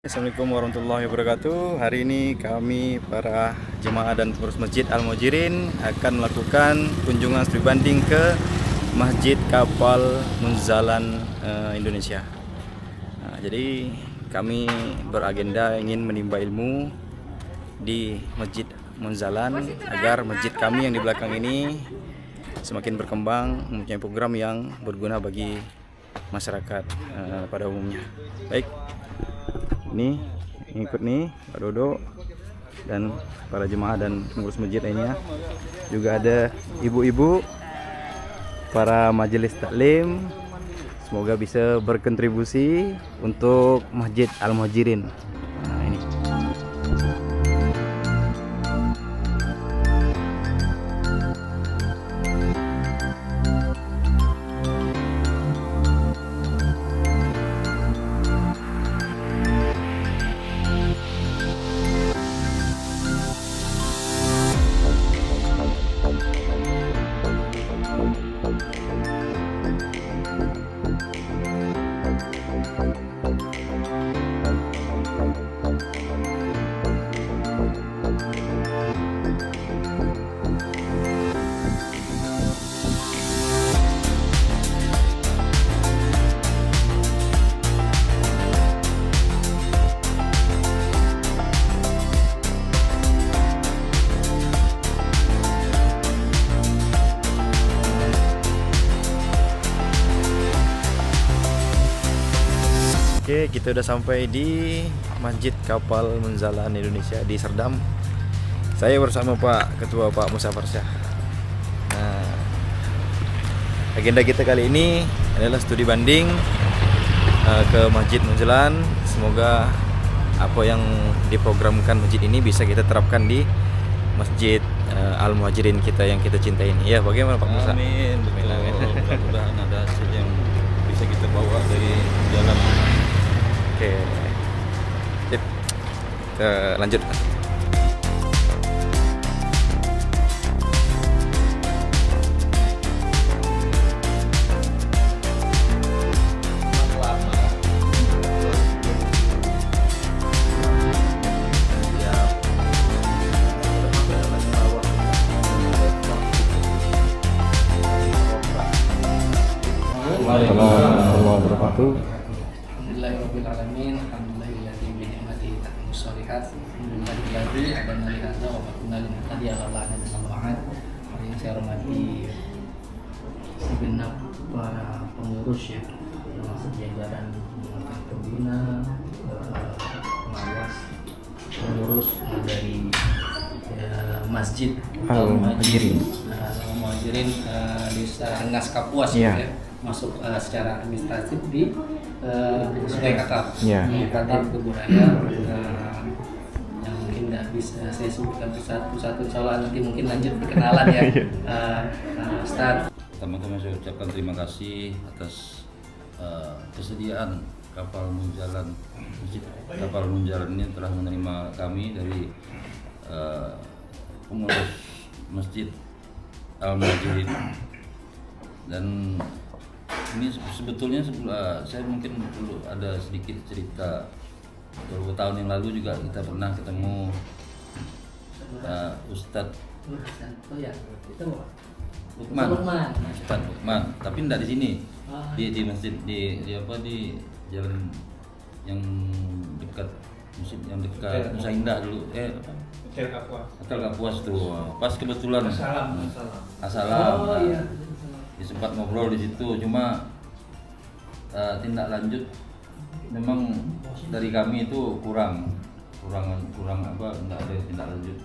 Assalamualaikum warahmatullahi wabarakatuh. Hari ini kami para jemaah dan pengurus Masjid Al-Muhajirin akan melakukan kunjungan studi banding ke Masjid Kapal Munzalan Indonesia. Jadi kami beragenda ingin menimba ilmu di Masjid Munzalan agar masjid kami yang di belakang ini semakin berkembang, mempunyai program yang berguna bagi masyarakat pada umumnya. Baik. Ini ngikut nih Pak Dodo dan para jemaah dan pengurus masjid lainnya. Juga ada ibu-ibu, para majelis taklim. Semoga bisa berkontribusi untuk Masjid Al-Muhajirin. Nah, ini. Oke, kita udah sampai di Masjid Kapal Munzalan Indonesia di Serdam. Saya bersama Pak Ketua Pak Musa Farsyah. Nah, agenda kita kali ini adalah studi banding ke Masjid Munzalan. Semoga apa yang diprogramkan masjid ini bisa kita terapkan di Masjid Al-Muhajirin kita yang kita cintai ini. Ya, bagaimana Pak Musa? Amin. Mudah-mudahan ada hasil yang bisa kita bawa dari jalan. Oke, sip. Kita lanjut. Waalaikumsalam warahmatullahi wabarakatuh. Alhamdulillahirrahmanirrahim. Alhamdulillahilladzi bi ni'matihi tatimmu shalihat. Alhamdulillahilladzi hadana li hadza wa ma kunna linahtadiya laula an hadana Allah. Yang saya hormati segenap para pengurus ya, termasuk jajaran pembina, pengawas, pengurus dari Masjid Al-Muhajirin. Al-Muhajirin Desa Rengas Kapuas Ya. ya. Masuk secara administratif di Sungai Kakap, Ya. Kabupaten Keburaya, yang mungkin nggak bisa saya sebutkan satu-satu, soalnya nanti mungkin lanjut perkenalan ya. Ustadz. Pertama-tama saya ucapkan terima kasih atas kesediaan kapal Munzalan. Masjid Kapal Munzalan ini telah menerima kami dari pengurus Masjid Al-Muhajirin. Dan ini sebetulnya saya mungkin perlu ada sedikit cerita. Beberapa tahun yang lalu juga kita pernah ketemu Ustadz Oh ya, itu Lukman. Lukman. Ustadz Lukman, tapi tidak di sini. Ah. Di masjid di jalan yang dekat masjid yang dekat Musa Indah dulu. Hotel Kapuas tuh. Pas kebetulan. Assalam. Oh iya. Sempat ngobrol di situ, cuma tindak lanjut memang dari kami itu kurang apa, enggak ada tindak lanjut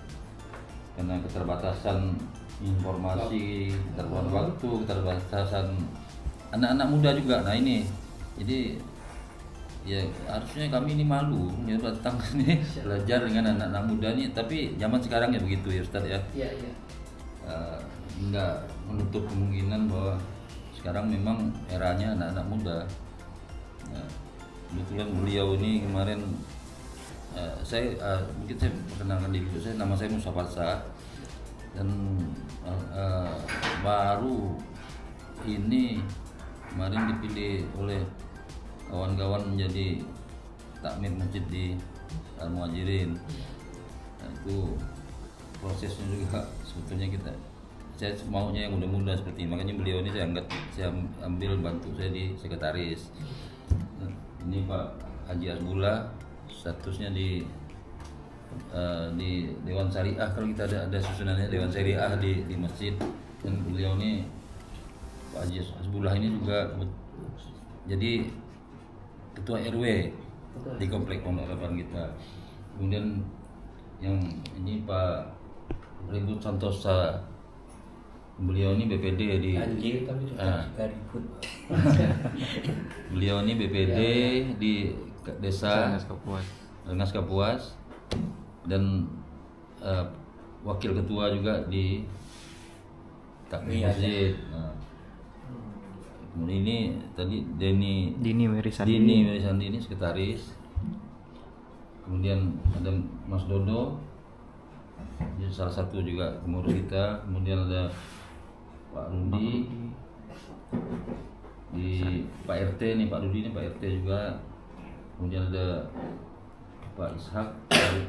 karena keterbatasan informasi, keterbatasan waktu, keterbatasan anak-anak muda juga. Nah ini jadi ya harusnya kami ini malu ya datang ini belajar dengan anak-anak muda nih, tapi zaman sekarang ya begitu ya Ustadz ya. Iya, iya. Enggak menutup kemungkinan bahwa sekarang memang eranya anak-anak muda. Nah, kebetulan beliau ini kemarin mungkin saya perkenalkan diri saya, nama saya Musa Farsyah dan baru ini kemarin dipilih oleh kawan-kawan menjadi takmir masjid di Al Muhajirin. Nah, itu prosesnya juga sebetulnya saya maunya yang muda-muda seperti ini. Makanya beliau ini saya ambil bantu saya di sekretaris. Nah, ini Pak Haji Asbullah, statusnya di Dewan Syariah, kalau kita ada susunannya Dewan Syariah di masjid. Dan beliau ini Pak Haji Asbullah ini juga jadi ketua RW di komplek Pondok Harapan kita. Kemudian yang ini Pak Ribut Santosa, beliau ini BPD di Anjir, tapi juga ribut. Beliau ini BPD di desa Rengas Kapuas dan wakil ketua juga di takmir masjid. Nah, kemudian ini tadi Dini Merisandi ini sekretaris. Kemudian ada Mas Dodo, dia salah satu juga pengurus kita. Kemudian ada Pak Rudi di Pak RT nih, Pak Rudi ini Pak RT juga. Kemudian ada Pak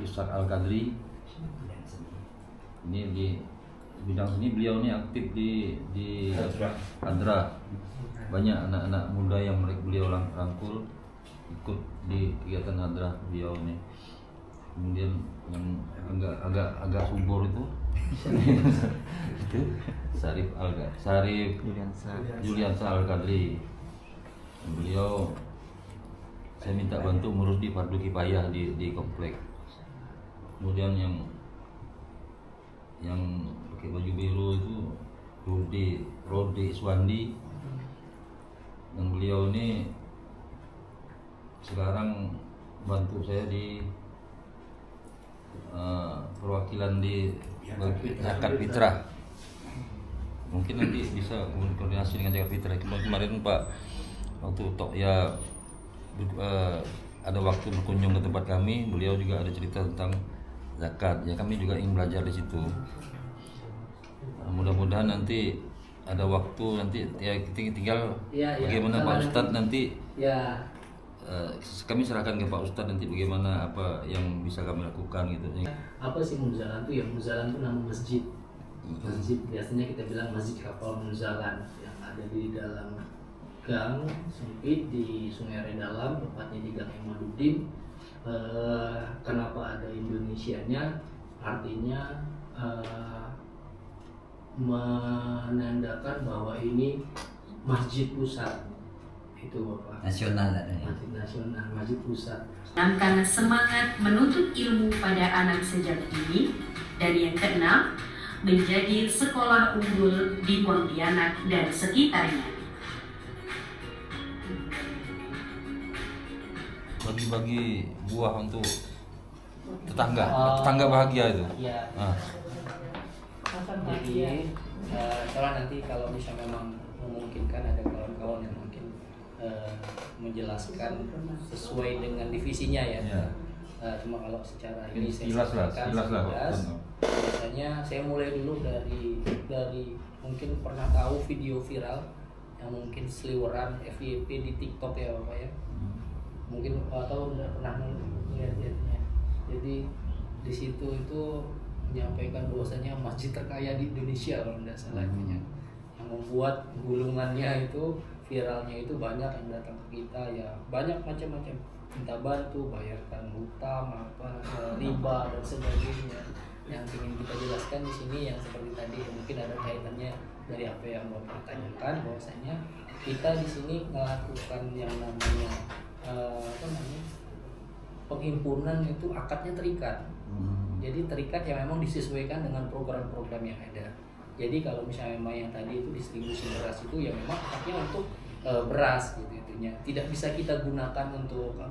Ishak Al-Kadri, ini di bidang sini. Beliau ini aktif di Adra. Banyak anak-anak muda yang beliau rangkul ikut di kegiatan Adra beliau ini. Kemudian yang agak subur itu Sarif Juliansa Al-Kadri. Beliau saya minta bantu ngurus di fardu kifayah di komplek. Kemudian yang pakai baju biru itu Rodi Iswandi, dan beliau ini sekarang bantu saya di perwakilan di zakat fitrah. Mungkin nanti bisa koordinasi dengan zakat fitrah. Kemarin Pak waktu ada waktu berkunjung ke tempat kami, beliau juga ada cerita tentang zakat. Ya, kami juga ingin belajar di situ. Mudah-mudahan nanti ada waktu, nanti ya kita tinggal bagaimana Pak Ustadz nanti. Kami serahkan ke Pak Ustadz nanti bagaimana apa yang bisa kami lakukan gitu. Apa sih Munzalan itu? Ya Munzalan itu nama masjid. Masjid biasanya kita bilang Masjid Kapal Munzalan yang ada di dalam gang sempit di Sungai Redalam, tepatnya di Gang Imaduddin. Kenapa ada Indonesianya? Artinya menandakan bahwa ini masjid pusat. Itu Bapak. Nasional ada. Masjid nasional, masjid pusat. Dan karena semangat menuntut ilmu pada anak sejak dini. Dan yang keenam, menjadi sekolah unggul di Pontianak dan sekitarnya. Bagi-bagi buah untuk tetangga bahagia itu. Iya. Jadi kalau nanti kalau misalnya memang memungkinkan ada kawan-kawan yang mungkin menjelaskan sesuai dengan divisinya ya. Cuma kalau secara ini saya sampaikan biasanya saya mulai dulu dari mungkin pernah tahu video viral yang mungkin seliweran FYP di TikTok ya Bapak ya. Mungkin atau pernah melihatnya. Jadi di situ itu menyampaikan bahwasanya masjid terkaya di Indonesia kalau tidak salah itunya. Yang membuat gulungannya itu viralnya itu banyak yang datang ke kita ya, banyak macam-macam, minta bantu bayarkan hutang riba dan sebagainya. Yang ingin kita jelaskan di sini yang seperti tadi mungkin ada kaitannya dari apa yang Bapak tanyakan, bahwasanya kita di sini melakukan yang namanya penghimpunan itu akadnya terikat. Jadi terikat yang memang disesuaikan dengan program-program yang ada. Jadi kalau misalnya memang yang tadi itu distribusi beras itu ya memang akadnya untuk beras gitu itunya. Tidak bisa kita gunakan untuk yang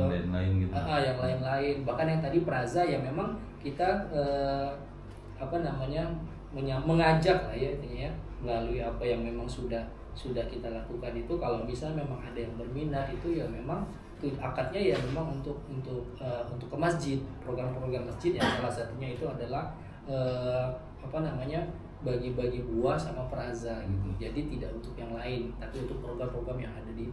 lain-lain gitu. Yang lain-lain. Bahkan yang tadi praza ya memang kita mengajak lah ya intinya ya, melalui apa yang memang sudah kita lakukan itu. Kalau bisa memang ada yang berminat itu ya memang akadnya ya memang untuk ke masjid, program-program masjid yang salah satunya itu adalah bagi-bagi buah sama praza gitu. Jadi tidak untuk yang lain, tapi untuk program-program yang ada di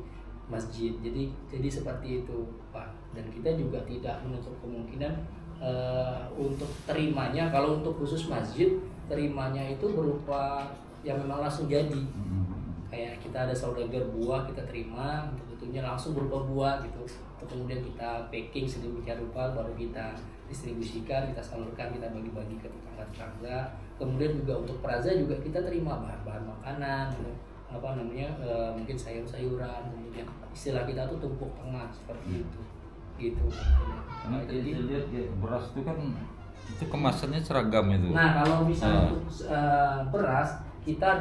masjid. Jadi seperti itu Pak. Dan kita juga tidak menutup kemungkinan untuk terimanya, kalau untuk khusus masjid terimanya itu berupa yang memang langsung jadi. Kayak kita ada saudagar buah kita terima, untuk itunya langsung berupa buah gitu. Kemudian kita packing sedemikian rupa, baru kita distribusikan, kita salurkan, kita bagi-bagi ke tetangga-tetangga. Kemudian juga untuk praza juga kita terima bahan-bahan makanan gitu. Mungkin sayur-sayuran, kemudian istilah kita tuh tumpuk tengah seperti itu gitu. Karena jadi lihat ya, beras itu kan itu kemasannya seragam itu. Nah kalau misalnya untuk beras kita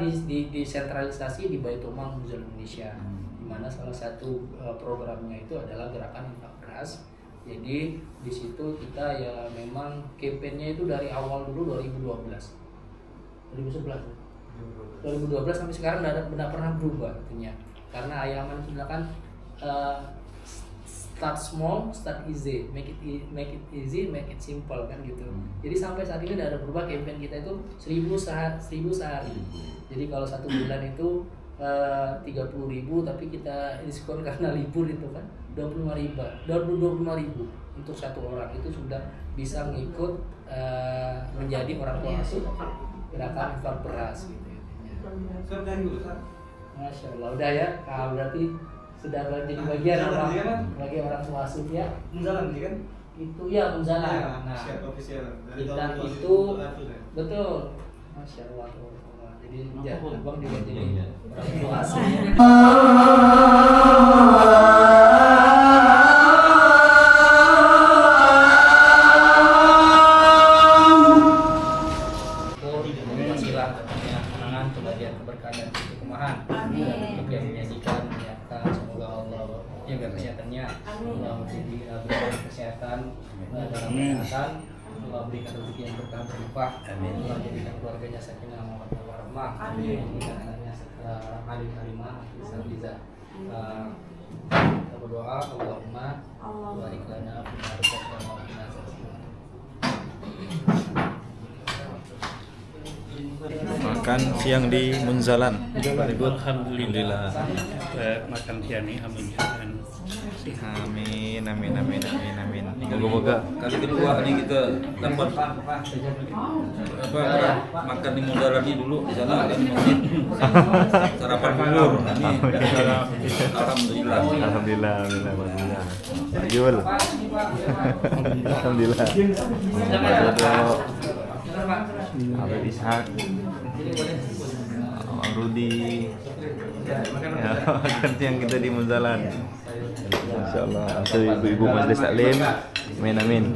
disentralisasi di Baitul Mal Munzal Indonesia, di mana salah satu programnya itu adalah gerakan infak beras. Jadi di situ kita ya memang kampanyenya itu dari awal dulu 2011 sampai sekarang tidak pernah berubah tentunya, karena Ayaman sudah kan start small, start easy, make it easy, make it simple kan gitu. Jadi sampai saat ini tidak ada berubah, campaign kita itu 1000 sehari. Jadi kalau 1 bulan itu 30.000, tapi kita diskon karena libur itu kan 25.000 untuk satu orang, itu sudah bisa ngikut menjadi orang tua asuh gerakan infak beras gitu. Masya Allah, udah ya, berarti sudah jadi bagian bagi orang tua asuh ya. Munzalan kan? Itu ya Munzalan. Ya, Nah, kita itu betul. Masya Allah. Jadi abang juga jadi orang tua asuh. Allah berikan rezeki yang berkah berlimpah. Allah jadikan keluarganya sakinah mawaddah warahmah. Jadikan anaknya alim karimah bisa kita berdoa, Allahumma barik lana fi ma razaqtana wa qina adzabannar. Makan siang di Munzalan. Alhamdulillah. Makan siang ini alhamdulillah. Amin. Moga-moga Kali kedua ini kita dapat makan di Munzalan ini dulu di sana kan masjid sarapan bubur. Ini alhamdulillah. Alhamdulillah. Jul. Alhamdulillah. Abang Ishak, Abang Rudi, ya, makan siang kita di Munzalan. InsyaAllah. Itu ibu-ibu Majlis Taklim. Amin.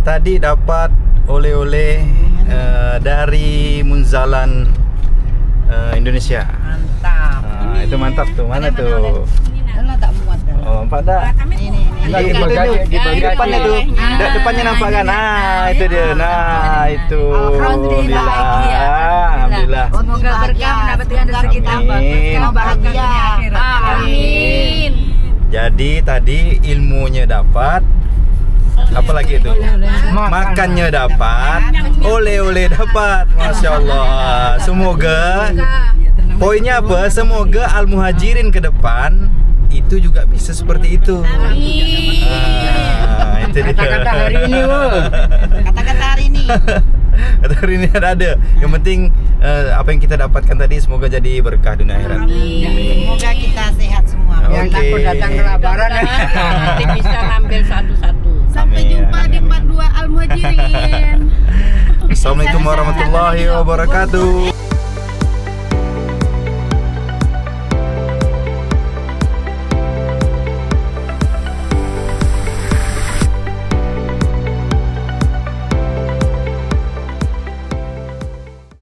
Tadi dapat oleh-oleh dari Munzalan Indonesia. Mantap. Itu mantap tuh. Mana tuh? Alah tak muat dah. Oh, nampak dah. Ini. Di depannya tuh. Depannya nampak kan? Nah, itu dia. Nah, itu. Alhamdulillah. Alhamdulillah. Semoga berkah mendapatkan rezeki tambah. Bahagia. Amin. Jadi tadi ilmunya dapat, apalagi itu? Makannya dapat, oleh-oleh dapat. Masya Allah. Semoga poinnya apa? Semoga Al-Muhajirin ke depan itu juga bisa seperti itu. Itu dia. Kata-kata hari ini, Kata-kata hari ini. Kata hari ini ada. Yang penting apa yang kita dapatkan tadi semoga jadi berkah dunia akhirat. Semoga kita sehat semua. Biar takut datang ke lebaran. Nanti bisa ngambil satu-satu. Sampai jumpa di part 2 Al-Muhajirin. Assalamualaikum warahmatullahi wabarakatuh.